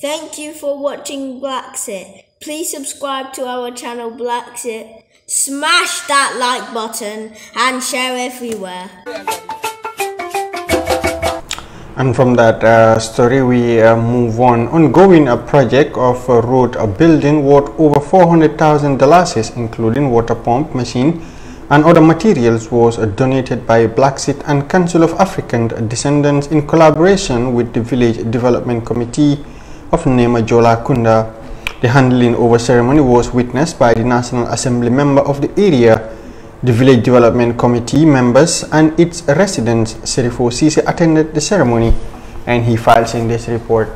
Thank you for watching BlaXit. Please subscribe to our channel BlaXit. Smash that like button and share everywhere. And from that story, we move on. Ongoing a project of road building worth over $400,000, including water pump machine and other materials, was donated by BlaXit and Council of African Descendants in collaboration with the Village Development Committee of Nema Kunda. The handling over ceremony was witnessed by the National Assembly member of the area, the Village Development Committee members, and its residents. Serifo Sise attended the ceremony, and he files in this report.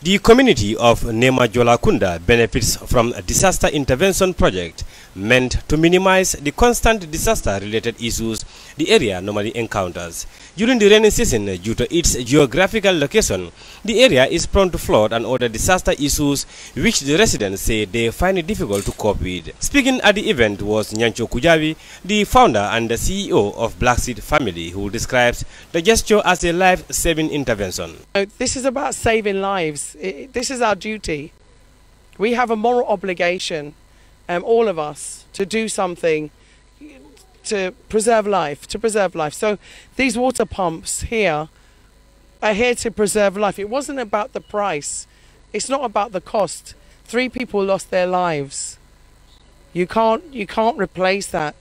The community of Nema Kunda benefits from a disaster intervention project meant to minimize the constant disaster-related issues the area normally encounters. During the rainy season, due to its geographical location, the area is prone to flood and other disaster issues which the residents say they find it difficult to cope with. Speaking at the event was Nyancho Kujavi, the founder and the CEO of Bla Xit Family, who describes the gesture as a life-saving intervention. This is about saving lives. This is our duty. We have a moral obligation, all of us, to do something to preserve life, So these water pumps here are here to preserve life. It wasn't about the price. It's not about the cost. 3 people lost their lives. You can't replace that.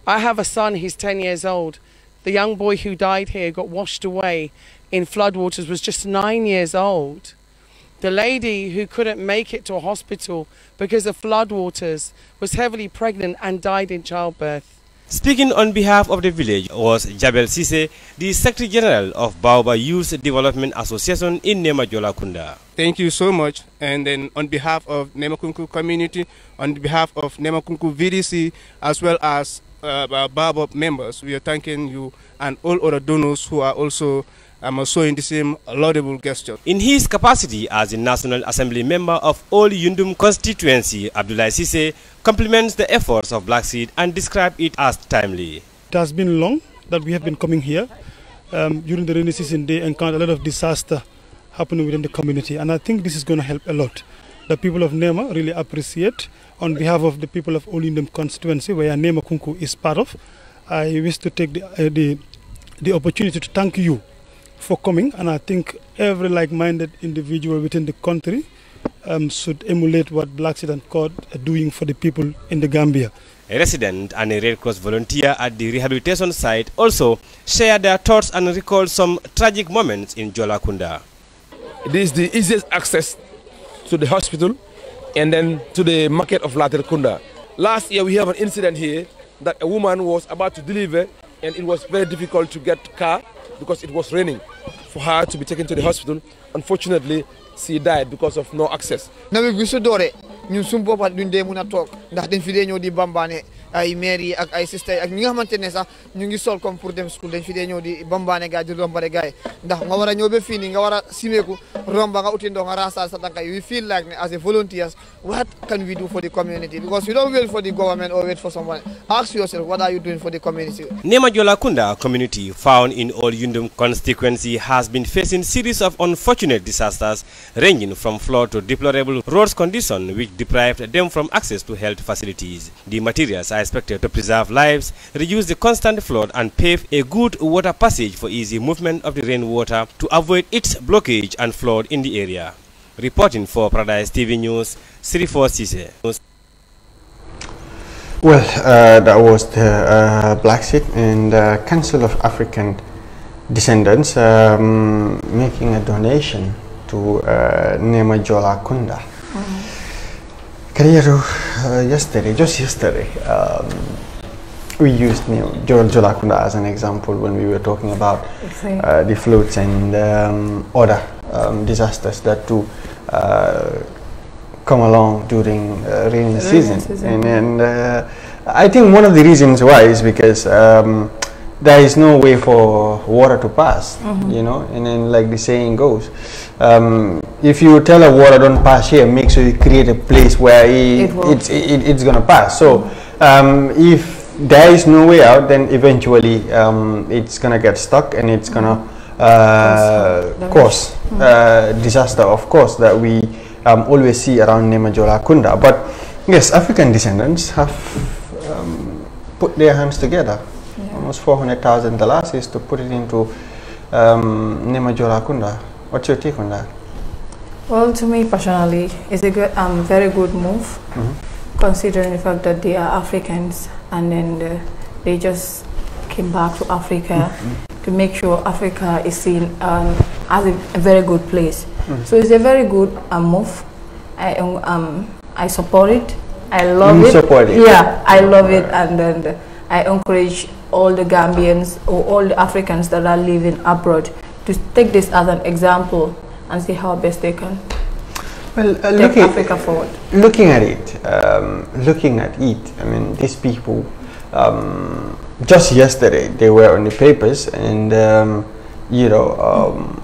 I have a son, he's 10 years old. The young boy who died here got washed away in floodwaters, was just 9 years old. The lady who couldn't make it to a hospital because of floodwaters was heavily pregnant and died in childbirth. Speaking on behalf of the village was Jabel Sise, the Secretary General of Baoba Youth Development Association in Nema Kunda. Thank you so much. And then on behalf of Nema Kunku community, on behalf of Nema Kunku VDC, as well as Baoba members, we are thanking you and all other donors who are also showing the same laudable gesture. In his capacity as the National Assembly member of All Yundum constituency, Abdullah Sise compliments the efforts of BlaXit and describes it as timely. It has been long that we have been coming here. During the rainy season, they encounter a lot of disaster happening within the community, and I think this is going to help a lot. The people of Nema really appreciate, on behalf of the people of All Yundum constituency, where Nema Kunku is part of, I wish to take the opportunity to thank you for coming, and I think every like-minded individual within the country should emulate what BlaXit and COAD are doing for the people in the Gambia. A resident and a Red Cross volunteer at the rehabilitation site also shared their thoughts and recalled some tragic moments in Kunda. This is the easiest access to the hospital and then to the market of Kunda. Last year we have an incident here that a woman was about to deliver, and it was very difficult to get a car because it was raining for her to be taken to the hospital. Unfortunately, she died because of no access. Ñun suñu boppat duñ dee mëna tok ndax dañ fi dee ñëw di bambaane ay maire yi ak ay sister ak ñi nga xamantene sax ñu ngi sol comme pour dem school dañ fi dee ñëw di bambaane gaay di rombare gaay ndax nga wara ñëw be fini nga wara simeku romba nga uti ndo nga rasal sa tankay. We feel like as a volunteers, what can we do for the community? Because we don't wait for the government or wait for someone. Ask yourself, what are you doing for the community? Nema Kunda community, found in All Yundum constituency, has been facing series of unfortunate disasters ranging from flood to deplorable roads condition which deprived them from access to health facilities. The materials are expected to preserve lives, reduce the constant flood, and pave a good water passage for easy movement of the rainwater to avoid its blockage and flood in the area. Reporting for Paradise TV News, Serifo Sise. Well, that was the BlaXit and Council of African Descendants making a donation to Nema Kunda. Just yesterday, we used Kunda as an example when we were talking about the floods and other disasters that do come along during rainy season. And I think one of the reasons why is because there is no way for water to pass, you know, and then like the saying goes, if you tell a water don't pass here, make sure you create a place where it's gonna pass. So if there is no way out, then eventually it's gonna get stuck and it's gonna cause disaster, of course, that we always see around Nema Jola Kunda. But yes, African descendants have put their hands together, almost $400,000 is to put it into Nema Jola Kunda. What's your take on that? Well, to me personally, it's a good, very good move, considering the fact that they are Africans and then they just came back to Africa to make sure Africa is seen as a very good place. So it's a very good move. I support it. I love it. Support it. Yeah, I love it, and then I encourage all the Gambians or all the Africans that are living abroad to take this as an example and see how best they can take Africa forward. Looking at it, I mean, these people, just yesterday they were on the papers, and you know,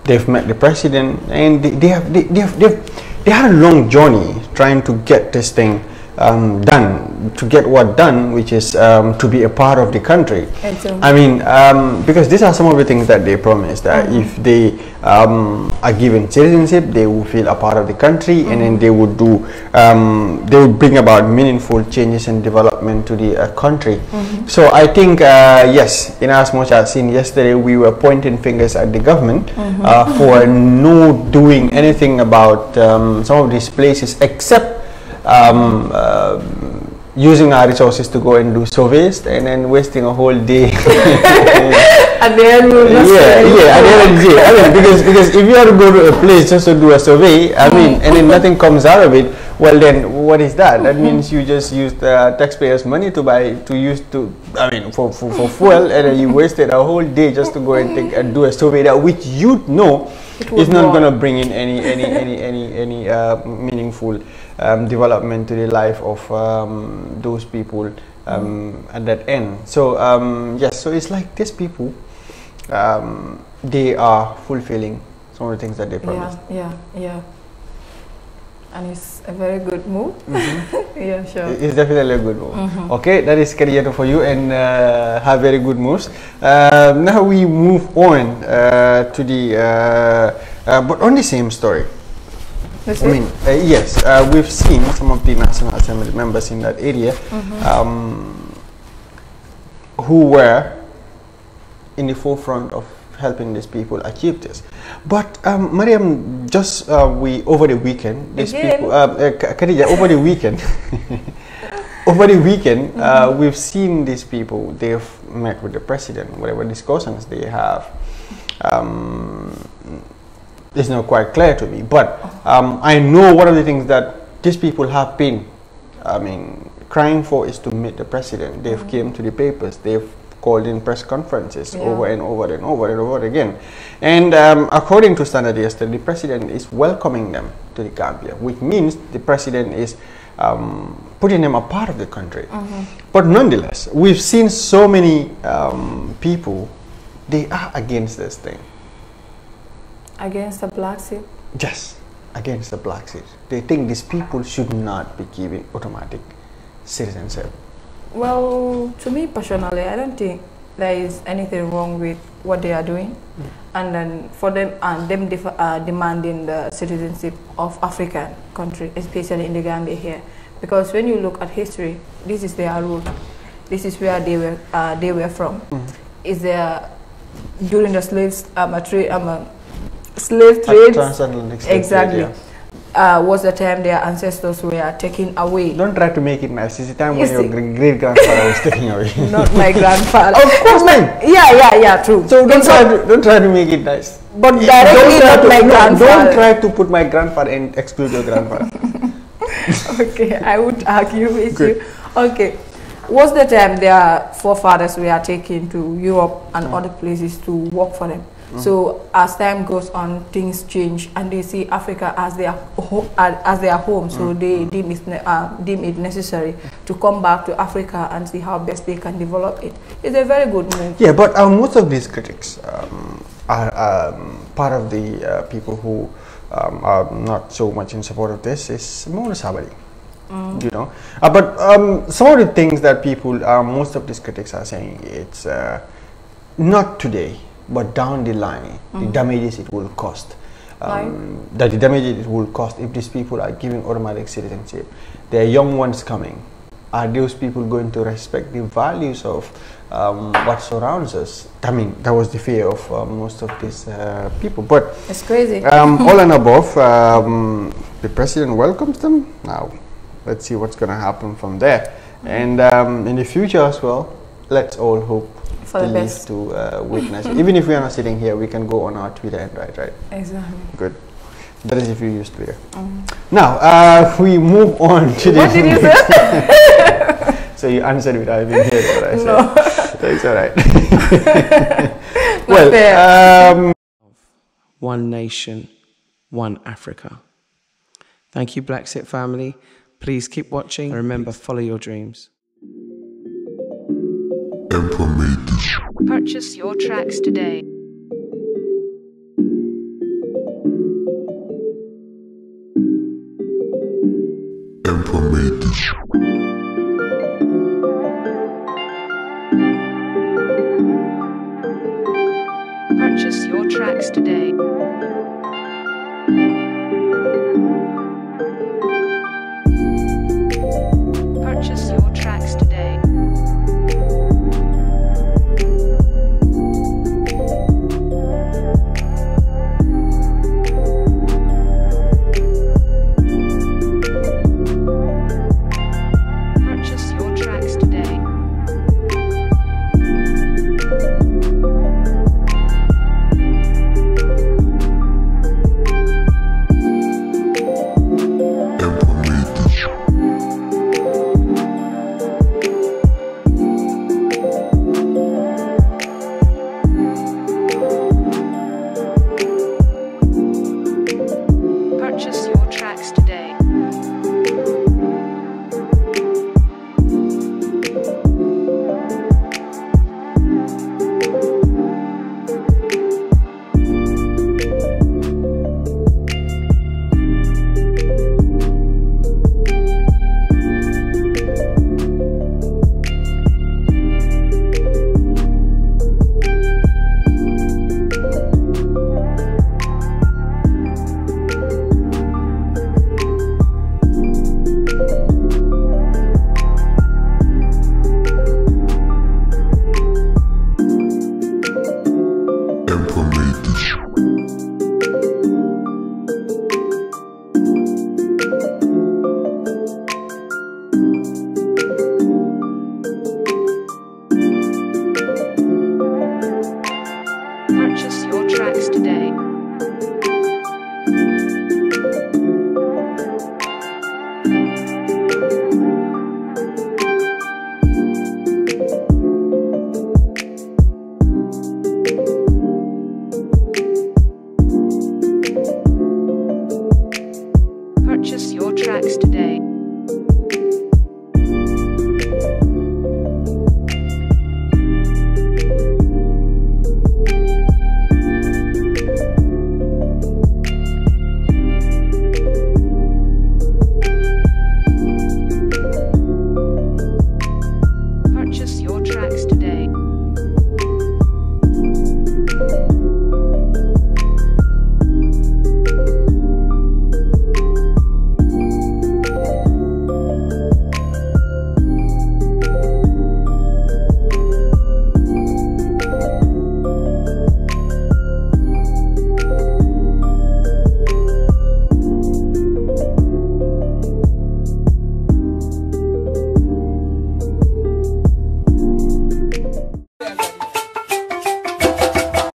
they've met the president, and they had a long journey trying to get this thing done, to get what done, which is to be a part of the country. I mean, because these are some of the things that they promised, that if they are given citizenship, they will feel a part of the country, and then they would do, they would bring about meaningful changes and development to the country. So I think, yes, in as much as in yesterday we were pointing fingers at the government for no doing anything about some of these places, except using our resources to go and do surveys and then wasting a whole day. At the end, we'll at the end of the day. I mean, because if you are to go to a place just to do a survey, I mean, and then nothing comes out of it, well, then what is that? That means you just used taxpayers' money to for fuel, and then you wasted a whole day just to go and do a survey that which you know is not going to bring in any meaningful development to the life of those people at that end. So yes, so it's like these people, they are fulfilling some of the things that they promised. Yeah. And it's a very good move. Yeah, sure. It's definitely a good move. Okay, that is Kadiato for you, and have very good moves. Now we move on to the, but on the same story. I mean, yes, we've seen some of the National Assembly members in that area who were in the forefront of helping these people achieve this. But Mariam, just over the weekend, these people, Khadija, over the weekend, we've seen these people. They've met with the president. Whatever discussions they have, it's not quite clear to me. But I know one of the things that these people have been, I mean, crying for is to meet the president. They've came to the papers. They've called in press conferences over and over and over and over again. And according to Standard yesterday, the president is welcoming them to the Gambia, which means the president is putting them a part of the country. But nonetheless, we've seen so many people, they are against this thing. Against the BlaXit? Yes, against the BlaXit. They think these people should not be given automatic citizenship. Well, to me personally, I don't think there is anything wrong with what they are doing, and then for them demanding the citizenship of African country, especially in the Gambia here, because when you look at history, this is their root. This is where they were from. Is there during the slave trade? Transatlantic slave exactly. trade, was the time their ancestors were taken away. Don't try to make it nice. It's the time when your great-grandfather was taken away. Not my grandfather. Of course, man. Yeah, true. So don't try to make it nice. But directly not my grandfather. Don't try to put my grandfather and exclude your grandfather. Okay, I would argue with you. Okay. Was the time their forefathers were taken to Europe and other places to work for them? So as time goes on, things change, and they see Africa as their home. So they deem it necessary to come back to Africa and see how best they can develop it. It's a very good move. Yeah, but most of these critics are part of the people who are not so much in support of this is Mona Sabali. You know, but some of the things that people, most of these critics are saying, it's not today, but down the line, the damages it will cost. That the damages it will cost if these people are giving automatic citizenship. There are young ones coming. Are those people going to respect the values of what surrounds us? I mean, that was the fear of most of these people. But it's crazy. All and above, the president welcomes them. Now, let's see what's going to happen from there. And in the future as well, let's all hope for the best to witness. Even if we are not sitting here, we can go on our Twitter and write, right? Exactly. Good. That is if you use Twitter. Now, we move on to what did you say? So you answered without even hearing what I said. No. It's all right. Well, one nation, one Africa. Thank you, BlaXit family. Please keep watching. Remember, follow your dreams. Purchase your tracks today. Purchase your tracks today.